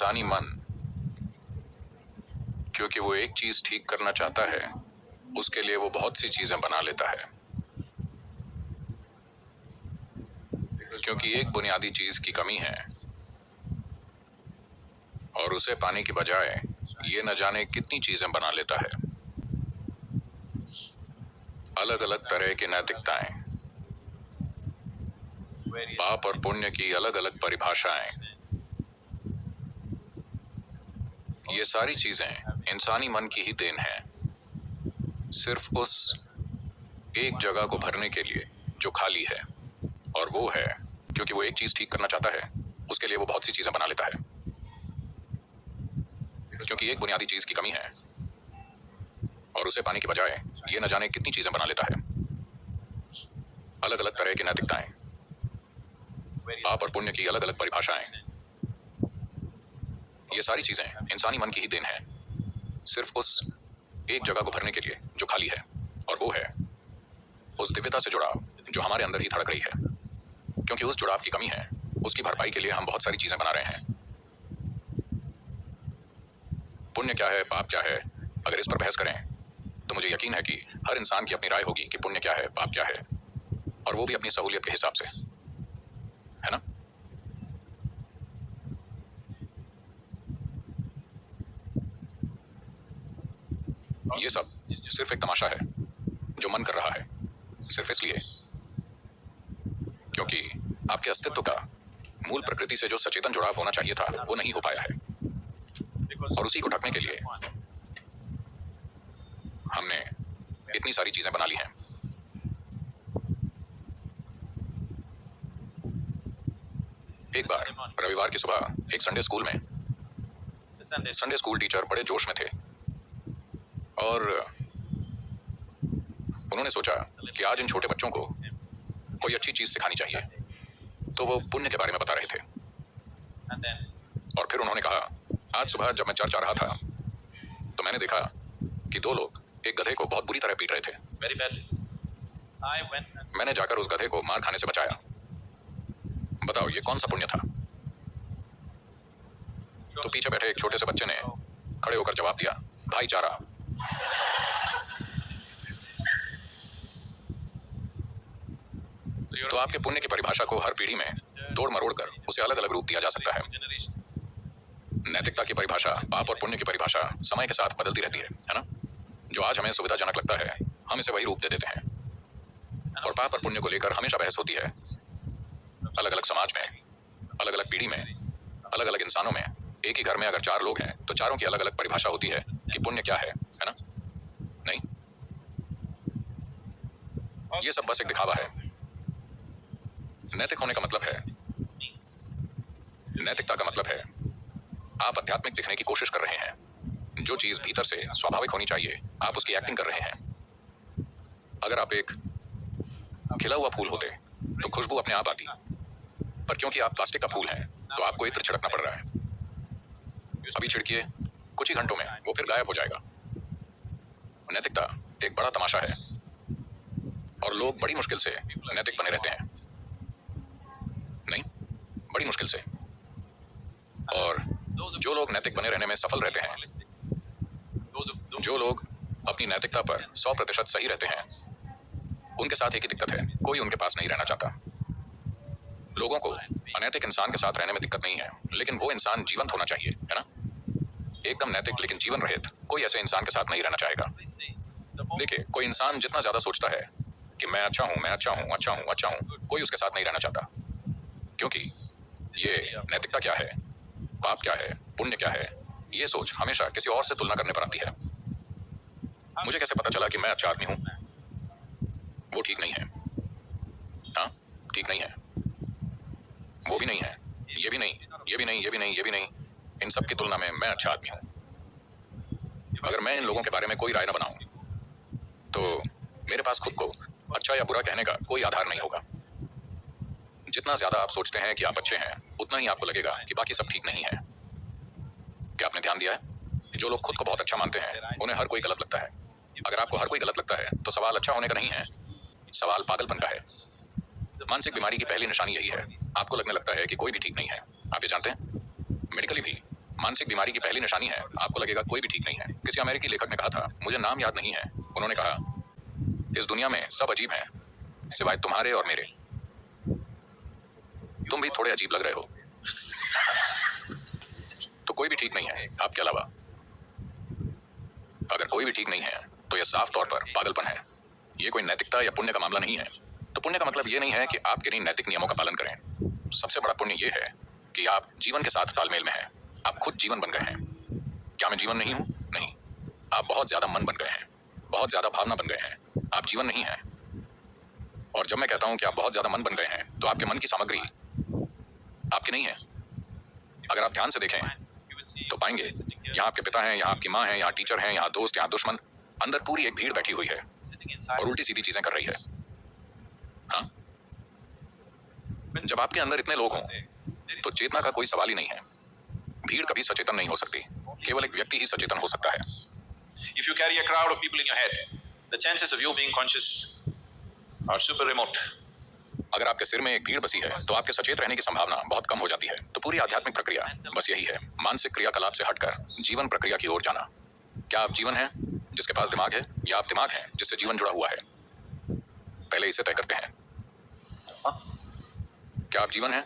इंसानी मन, क्योंकि वो एक चीज ठीक करना चाहता है, उसके लिए वो बहुत सी चीजें बना लेता है। क्योंकि एक बुनियादी चीज की कमी है और उसे पाने की बजाय ये न जाने कितनी चीजें बना लेता है। अलग अलग तरह की नैतिकताएं, पाप और पुण्य की अलग अलग परिभाषाएं, ये सारी चीजें इंसानी मन की ही देन है, सिर्फ उस एक जगह को भरने के लिए जो खाली है। और वो है क्योंकि वो एक चीज ठीक करना चाहता है, उसके लिए वो बहुत सी चीजें बना लेता है। क्योंकि एक बुनियादी चीज की कमी है और उसे पाने की बजाय ये न जाने कितनी चीजें बना लेता है। अलग अलग तरह की नैतिकताएं, पाप और पुण्य की अलग अलग परिभाषाएं, ये सारी चीजें इंसानी मन की ही देन है, सिर्फ उस एक जगह को भरने के लिए जो खाली है। और वो है उस दिव्यता से जुड़ाव जो हमारे अंदर ही धड़क रही है। क्योंकि उस जुड़ाव की कमी है, उसकी भरपाई के लिए हम बहुत सारी चीजें बना रहे हैं। पुण्य क्या है, पाप क्या है, अगर इस पर बहस करें तो मुझे यकीन है कि हर इंसान की अपनी राय होगी कि पुण्य क्या है, पाप क्या है, और वो भी अपनी सहूलियत के हिसाब से, है ना? ये सब सिर्फ एक तमाशा है जो मन कर रहा है, सिर्फ इसलिए क्योंकि आपके अस्तित्व का मूल प्रकृति से जो सचेतन जुड़ाव होना चाहिए था वो नहीं हो पाया है। और उसी को ढकने के लिए हमने इतनी सारी चीजें बना ली हैं। एक बार रविवार की सुबह एक संडे स्कूल में संडे स्कूल टीचर बड़े जोश में थे और उन्होंने सोचा कि आज इन छोटे बच्चों को कोई अच्छी चीज सिखानी चाहिए। तो वो पुण्य के बारे में बता रहे थे। और फिर उन्होंने कहा, आज सुबह जब मैं चर्च आ रहा था तो मैंने देखा कि दो लोग एक गधे को बहुत बुरी तरह पीट रहे थे। मैंने जाकर उस गधे को मार खाने से बचाया। बताओ ये कौन सा पुण्य था? तो पीछे बैठे एक छोटे से बच्चे ने खड़े होकर जवाब दिया, भाईचारा। तो आपके पुण्य की परिभाषा को हर पीढ़ी में तोड़ मरोड़ कर उसे अलग अलग रूप दिया जा सकता है। नैतिकता की परिभाषा, पाप और पुण्य की परिभाषा समय के साथ बदलती रहती है ना? जो आज हमें सुविधाजनक लगता है हम इसे वही रूप दे देते हैं। और पाप और पुण्य को लेकर हमेशा बहस होती है, अलग अलग समाज में, अलग अलग पीढ़ी में, अलग अलग इंसानों में। एक ही घर में अगर चार लोग हैं तो चारों की अलग अलग परिभाषा होती है कि पुण्य क्या है ना? नहीं, ये सब बस एक दिखावा है। नैतिक होने का मतलब है, नैतिकता का मतलब है आप आध्यात्मिक दिखने की कोशिश कर रहे हैं। जो चीज भीतर से स्वाभाविक होनी चाहिए आप उसकी एक्टिंग कर रहे हैं। अगर आप एक खिला हुआ फूल होते तो खुशबू अपने आप आती, पर क्योंकि आप प्लास्टिक का फूल हैं तो आपको इत्र छिड़कना पड़ रहा है। अभी छिड़किए, कुछ ही घंटों में वो फिर गायब हो जाएगा। नैतिकता एक बड़ा तमाशा है और लोग बड़ी मुश्किल से नैतिक बने रहते हैं। नहीं, बड़ी मुश्किल से। और जो लोग नैतिक बने रहने में सफल रहते हैं, जो लोग अपनी नैतिकता पर 100% सही रहते हैं, उनके साथ एक ही दिक्कत है, कोई उनके पास नहीं रहना चाहता। लोगों को अनैतिक इंसान के साथ रहने में दिक्कत नहीं है, लेकिन वो इंसान जीवंत होना चाहिए, है ना? एकदम नैतिक लेकिन जीवन रहित कोई ऐसे इंसान के साथ नहीं रहना चाहेगा। देखिए, कोई इंसान जितना ज्यादा सोचता है कि मैं अच्छा हूं, मैं अच्छा हूं, अच्छा हूं, अच्छा हूं, कोई उसके साथ नहीं रहना चाहता। क्योंकि ये नैतिकता क्या है, पाप क्या है, पुण्य क्या है, ये सोच हमेशा किसी और से तुलना करने पर आती है। मुझे कैसे पता चला कि मैं अच्छा आदमी हूं? वो ठीक नहीं है। हाँ, ठीक नहीं है। वो भी नहीं है, ये भी नहीं, ये भी नहीं, ये भी नहीं, ये भी नहीं। इन सब की तुलना में मैं अच्छा आदमी हूं। अगर मैं इन लोगों के बारे में कोई राय न बनाऊं तो मेरे पास खुद को अच्छा या बुरा कहने का कोई आधार नहीं होगा। जितना ज्यादा आप सोचते हैं कि आप अच्छे हैं, उतना ही आपको लगेगा कि बाकी सब ठीक नहीं है। क्या आपने ध्यान दिया है? जो लोग खुद को बहुत अच्छा मानते हैं उन्हें हर कोई गलत लगता है। अगर आपको हर कोई गलत लगता है तो सवाल अच्छा होने का नहीं है, सवाल पागलपन का है। मानसिक बीमारी की पहली निशानी यही है, आपको लगने लगता है कि कोई भी ठीक नहीं है। आप ये जानते हैं, मेडिकली भी मानसिक बीमारी की पहली निशानी है, आपको लगेगा कोई भी ठीक नहीं है। किसी अमेरिकी लेखक ने कहा था, मुझे नाम याद नहीं है, उन्होंने कहा, इस दुनिया में सब अजीब हैं, सिवाय तुम्हारे और मेरे। तुम भी थोड़े अजीब लग रहे हो। तो कोई भी ठीक नहीं है आपके अलावा। अगर कोई भी ठीक नहीं है तो यह साफ तौर पर पागलपन है। यह कोई नैतिकता या पुण्य का मामला नहीं है। तो पुण्य का मतलब यह नहीं है कि आप किन्हीं नैतिक नियमों का पालन करें। सबसे बड़ा पुण्य यह है कि आप जीवन के साथ तालमेल में हैं। आप खुद जीवन बन गए हैं। क्या मैं जीवन नहीं हूं? नहीं। आप बहुत ज्यादा मन बन गए हैं, बहुत ज्यादा भावना बन गए हैं। आप जीवन नहीं हैं। और जब मैं कहता हूं कि आप बहुत ज्यादा मन बन गए हैं, तो आपके मन की सामग्री आपकी नहीं है। अगर आप ध्यान से देखें तो पाएंगे, यहाँ आपके पिता हैं, यहाँ आपकी माँ है, यहाँ टीचर हैं, यहाँ दोस्त, यहाँ दुश्मन। अंदर पूरी एक भीड़ बैठी हुई है और उल्टी सीधी चीजें कर रही है। हाँ, जब आपके अंदर इतने लोग हों तो चेतना का कोई सवाल ही नहीं है। भीड़ कभी सचेतन नहीं हो सकती, केवल एक व्यक्ति ही सचेतन हो सकता है। If you carry a crowd of people in your head, the chances of you being conscious are super remote. अगर आपके सिर में एक भीड़ बसी है तो आपके सचेत रहने की संभावना बहुत कम हो जाती है। तो पूरी आध्यात्मिक प्रक्रिया बस यही है, मानसिक क्रियाकलाप से हटकर जीवन प्रक्रिया की ओर जाना। क्या आप जीवन हैं जिसके पास दिमाग है, या आप दिमाग हैं जिससे जीवन जुड़ा हुआ है? पहले इसे तय करते हैं। क्या आप जीवन हैं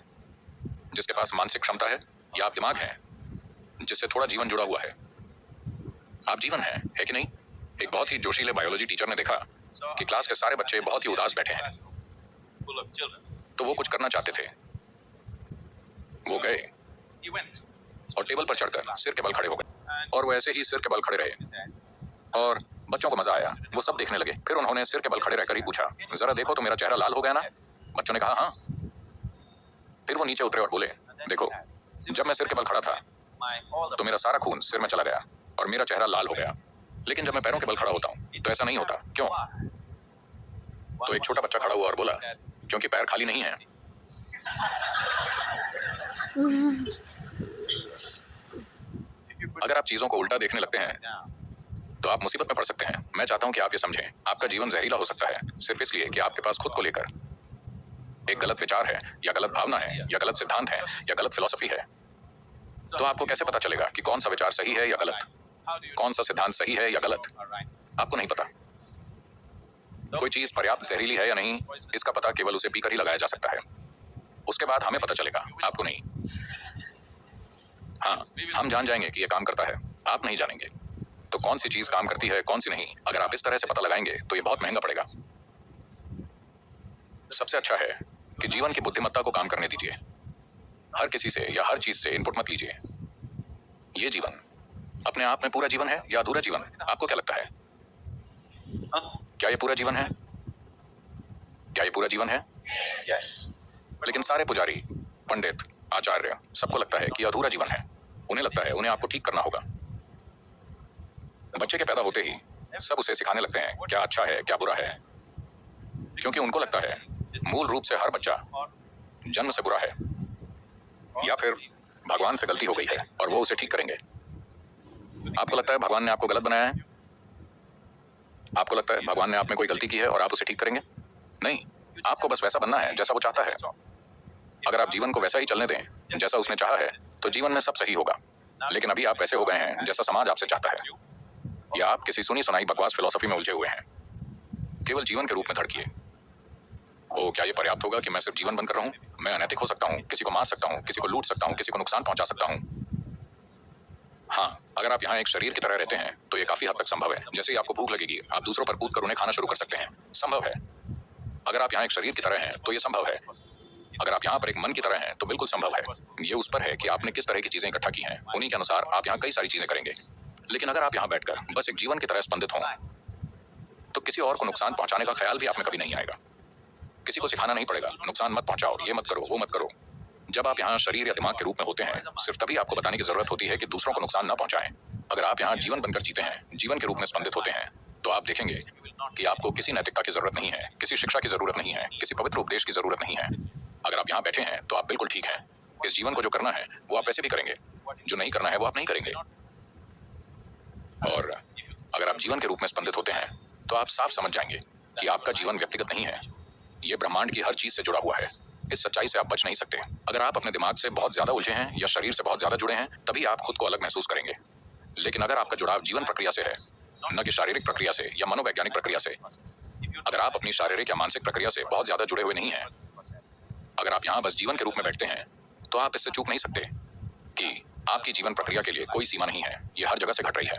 जिसके पास मानसिक क्षमता है, या आप दिमाग हैं जिससे थोड़ा जीवन जुड़ा हुआ है? आप जीवन हैं, है कि नहीं? एक बहुत ही जोशीले बायोलॉजी टीचर ने देखा कि क्लास के सारे बच्चे बहुत ही उदास बैठे हैं, तो वो कुछ करना चाहते थे। वो गए और टेबल पर चढ़कर सिर के बल खड़े हो गए, और वो ऐसे ही सिर के बल खड़े रहे और बच्चों को मजा आया। वो सब देखने लगे। फिर उन्होंने सिर के बल खड़े रहकर ही पूछा, जरा देखो तो मेरा चेहरा लाल हो गया ना? बच्चों ने कहा हाँ। फिर वो नीचे उतरे और बोले, देखो, जब मैं सिर के बल खड़ा था तो मेरा सारा खून सिर में चला गया और मेरा चेहरा लाल हो गया, लेकिन जब मैं पैरों के बल खड़ा होता हूँ तो ऐसा नहीं होता। क्यों? तो एक छोटा बच्चा खड़ा हुआ और बोला, क्योंकि पैर खाली नहीं है। अगर आप चीजों को उल्टा देखने लगते हैं तो आप मुसीबत में पड़ सकते हैं। मैं चाहता हूं कि आप ये समझें, आपका जीवन जहरीला हो सकता है सिर्फ इसलिए कि आपके पास खुद को लेकर एक गलत विचार है, या गलत भावना है, या गलत सिद्धांत है, या गलत फिलॉसफी है। तो आपको कैसे पता चलेगा कि कौन सा विचार सही है या गलत, कौन सा सिद्धांत सही है या गलत? आपको नहीं पता। कोई चीज पर्याप्त जहरीली है या नहीं, इसका पता केवल उसे पीकर ही लगाया जा सकता है। उसके बाद हमें पता चलेगा, आपको नहीं। हाँ, हम जान जाएंगे कि यह काम करता है, आप नहीं जानेंगे। तो कौन सी चीज काम करती है, कौन सी नहीं, अगर आप इस तरह से पता लगाएंगे तो यह बहुत महंगा पड़ेगा। सबसे अच्छा है कि जीवन की बुद्धिमत्ता को काम करने दीजिए। हर किसी से या हर चीज से इनपुट मत लीजिए। ये जीवन अपने आप में पूरा जीवन है या अधूरा जीवन? आपको क्या लगता है? क्या ये पूरा जीवन है? क्या ये पूरा जीवन है? Yes. लेकिन सारे पुजारी, पंडित, आचार्य, सबको लगता है कि अधूरा जीवन है। उन्हें लगता है उन्हें आपको ठीक करना होगा। बच्चे के पैदा होते ही सब उसे सिखाने लगते हैं क्या अच्छा है, क्या बुरा है, क्योंकि उनको लगता है मूल रूप से हर बच्चा जन्म से बुरा है, या फिर भगवान से गलती हो गई है और वो उसे ठीक करेंगे। आपको लगता है भगवान ने आपको गलत बनाया है? आपको लगता है भगवान ने आप में कोई गलती की है और आप उसे ठीक करेंगे? नहीं, आपको बस वैसा बनना है जैसा वो चाहता है। अगर आप जीवन को वैसा ही चलने दें जैसा उसने चाहा है तो जीवन में सब सही होगा। लेकिन अभी आप वैसे हो गए हैं जैसा समाज आपसे चाहता है, या आप किसी सुनी सुनाई बकवास फिलॉसफी में उलझे हुए हैं। केवल जीवन के रूप में धड़किए। ओ, क्या ये पर्याप्त होगा कि मैं सिर्फ जीवन बनकर रहूं? मैं अनैतिक हो सकता हूं, किसी को मार सकता हूं, किसी को लूट सकता हूं, किसी को नुकसान पहुंचा सकता हूं। हाँ, अगर आप यहाँ एक शरीर की तरह रहते हैं तो ये काफी हद तक संभव है। जैसे ही आपको भूख लगेगी, आप दूसरों पर कूद कर उन्हें खाना शुरू कर सकते हैं। संभव है। अगर आप यहाँ एक शरीर की तरह हैं तो ये संभव है। अगर आप यहाँ पर एक मन की तरह हैं तो बिल्कुल संभव है। ये उस पर है कि आपने किस तरह की चीजें इकट्ठा की हैं, उन्हीं के अनुसार आप यहाँ कई सारी चीजें करेंगे। लेकिन अगर आप यहाँ बैठकर बस एक जीवन की तरह स्पंदित हों तो किसी और को नुकसान पहुंचाने का ख्याल भी आप में कभी नहीं आएगा। किसी को सिखाना नहीं पड़ेगा, नुकसान मत पहुंचाओ, ये मत करो, वो मत करो। जब आप यहाँ शरीर या दिमाग के रूप में होते हैं, सिर्फ तभी आपको बताने की जरूरत होती है कि दूसरों को नुकसान ना पहुंचाएं। अगर आप यहाँ जीवन बनकर जीते हैं, जीवन के रूप में स्पंदित होते हैं, तो आप देखेंगे कि आपको किसी नैतिकता की जरूरत नहीं है, किसी शिक्षा की जरूरत नहीं है, किसी पवित्र उपदेश की जरूरत नहीं है। अगर आप यहाँ बैठे हैं तो आप बिल्कुल ठीक हैं। इस जीवन को जो करना है वो आप वैसे भी करेंगे, जो नहीं करना है वो आप नहीं करेंगे। और अगर आप जीवन के रूप में स्पंदित होते हैं तो आप साफ समझ जाएंगे कि आपका जीवन व्यक्तिगत नहीं है, ये ब्रह्मांड की हर चीज से जुड़ा हुआ है। इस सच्चाई से आप बच नहीं सकते। अगर आप अपने दिमाग से बहुत ज्यादा उलझे हैं या शरीर से बहुत ज्यादा जुड़े हैं, तभी आप खुद को अलग महसूस करेंगे। लेकिन अगर आपका जुड़ाव जीवन प्रक्रिया से है, न कि शारीरिक प्रक्रिया से या मनोवैज्ञानिक प्रक्रिया से, अगर आप अपनी शारीरिक या मानसिक प्रक्रिया से बहुत ज्यादा जुड़े हुए नहीं हैं, अगर आप यहाँ बस जीवन के रूप में बैठते हैं, तो आप इससे चूक नहीं सकते कि आपकी जीवन प्रक्रिया के लिए कोई सीमा नहीं है। ये हर जगह से घट रही है।